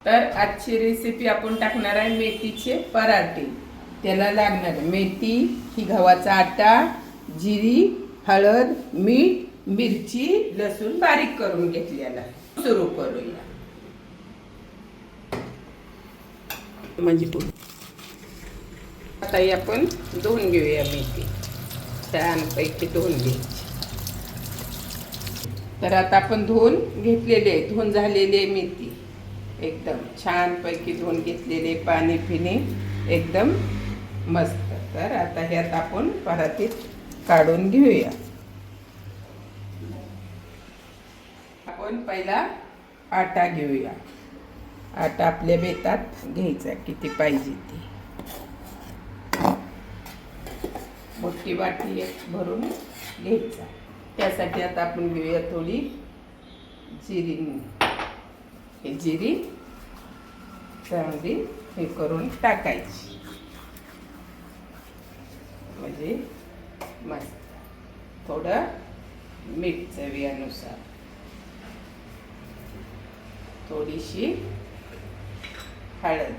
तर आजची रेसिपी आपण टाकणार आहे मेथीचे पराठे। त्याला लागणार मेथी, ही गव्हाचा आटा, जिरी, हळद, मीठ, मिरची, लसूण बारीक करून घेतलेला। सुरू करूया। म्हणजे आता आपण धुवून घेऊया मेथी, छानपैकी धुवून घ्यायची। तर आता आपण धुवून घेतलेले, धुवून झालेले मेथी एकदम छानपैकी धुवून घेतलेले, पाणी पिणे एकदम मस्त। तर आता ह्यात आपण परातीत काढून घेऊया। आपण पहिला आटा घेऊया। आटा आपल्या बेतात घ्यायचा, किती पाहिजे ती मोठी वाटी भरून घ्यायचा। त्यासाठी आता आपण घेऊया थोडी जिरी। हे जिरी चांगली हे करून टाकायची, म्हणजे मस्त। थोडं मीठ चवीनुसार, थोडीशी हळद,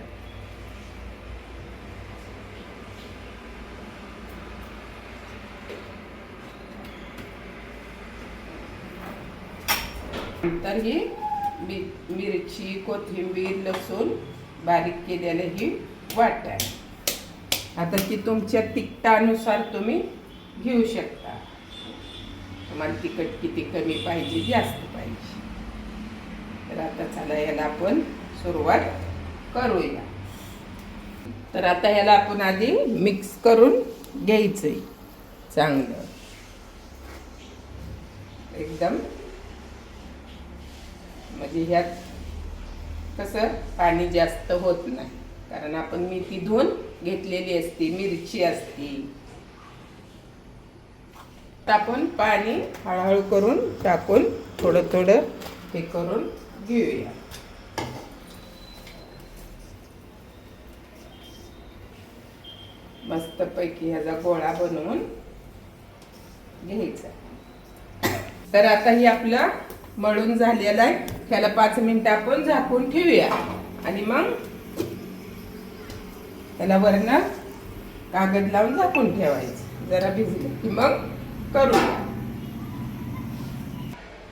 नंतर ही मिरची, कोथिंबीर, लसूण बारीक केलेलं ही वाटा। आता ती तुमच्या तिखटानुसार तुम्ही घेऊ शकता। तुम्हाला तिखट किती कमी पाहिजे, जास्त पाहिजे। तर आता चला याला आपण सुरुवात करूया। तर आता याला आपण आधी मिक्स करून घ्यायचंय चांगलं एकदम, म्हणजे ह्यात कसं पाणी जास्त होत नाही, कारण आपण मेथी धुवून घेतलेली असते, मिरची असते। आपण पाणी हळूहळू करून टाकून थोडं थोडं हे करून घेऊया। मस्तपैकी ह्याचा गोळा बनवून घ्यायचा। तर आता ही आपला मळून झालेला आहे। त्याला 5 मिनिटं आपण झाकून ठेवूया, आणि मग त्याला वरनं कागद लावून झाकून ठेवायचं। जरा भिजलं की मग करूया।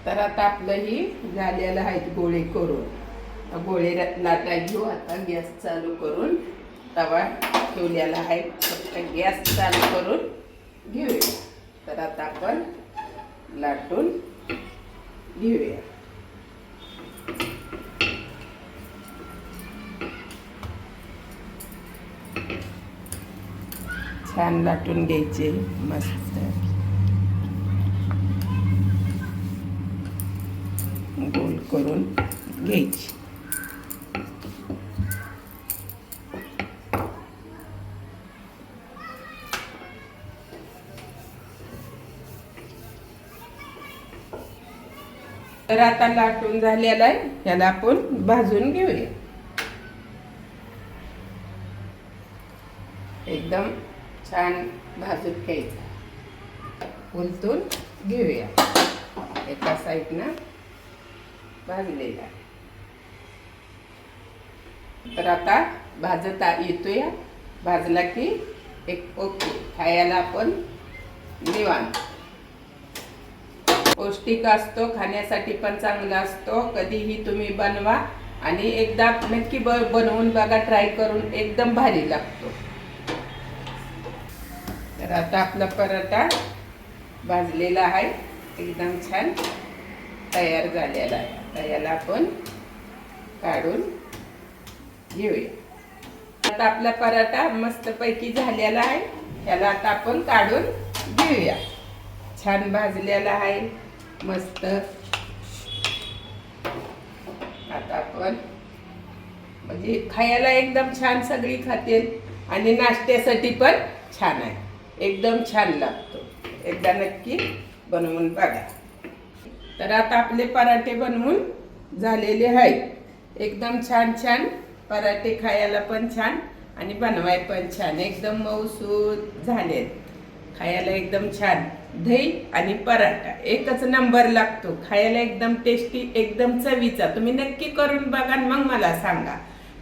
तर आता आपलं ही झालेलं आहे गोळे करून। गोळे लाटा घेऊ। आता गॅस चालू करून तवा ठेवलेला आहे, फक्त गॅस चालू करून घेऊया। तर आता आपण लाटून घेऊया। छान लाटून घ्यायचे, मस्त गोल करून घ्यायची। तर आता लाटून झालेला आहे, याला आपण भाजून घेऊया। एकदम छान भाजून घ्यायचा, उलटून घेऊया। एका साईडनं भाजलेला आहे। तर आता भाजता येतोय, भाजला की एक ओके, खायला आपण निवांत। पौष्टिक असतो, खाण्यासाठी पण चांगला असतो। कधीही तुम्ही बनवा आणि एकदा नक्की बनवून बघा, ट्राय करून, एकदम भारी लागतो। तर आता आपला पराठा भाजलेला आहे, एकदम छान तयार झालेला आहे। आता याला आपण काढून घेऊया। आता आपला पराठा मस्तपैकी झालेला आहे, याला आता आपण काढून घेऊया। छान भाजलेला आहे, मस्त। आता आपण म्हणजे खायला एकदम छान, सगळी खातील, आणि नाश्त्यासाठी पण छान आहे, एकदम छान लागतो। एकदा नक्की बनवून बघा। तर आता आपले पराठे बनवून झालेले आहेत, एकदम छान छान पराठे, खायला पण छान आणि बनवाय पण छान, एकदम मऊसूत झालेत। खायला एकदम छान. दही आणि पराठा एकच नंबर लागतो, खायला एकदम टेस्टी, एकदम चवीचा. तुम्ही नक्की करून बघा आणि मग मला सांगा,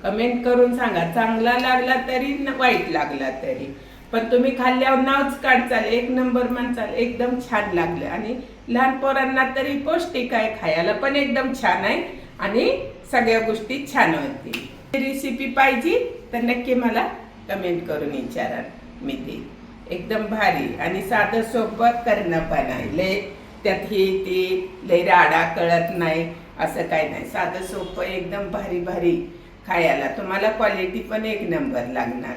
कमेंट करून सांगा. चांगला लागला तरी वाईट लागला तरी, पण तुम्ही खाल्ल्यावर नावच काढचाल, एक नंबर म्हणचाल एकदम छान लागलं. आणि लहान पोरांना तरी पौष्टिक आहे, खायला पण एकदम छान आहे आणि सगळ्या गोष्टी छान होतील. रेसिपी पाहिजे तर नक्की मला कमेंट करून विचारा, मी देईन. एकदम भारी आणि साधं सोपं करणं पण आहे. लय त्यात हे ते लय राडा कळत नाही असं काही नाही. साधं सोपं एकदम भारी भारी खायला. तुम्हाला क्वालिटी पण एक नंबर लागणार.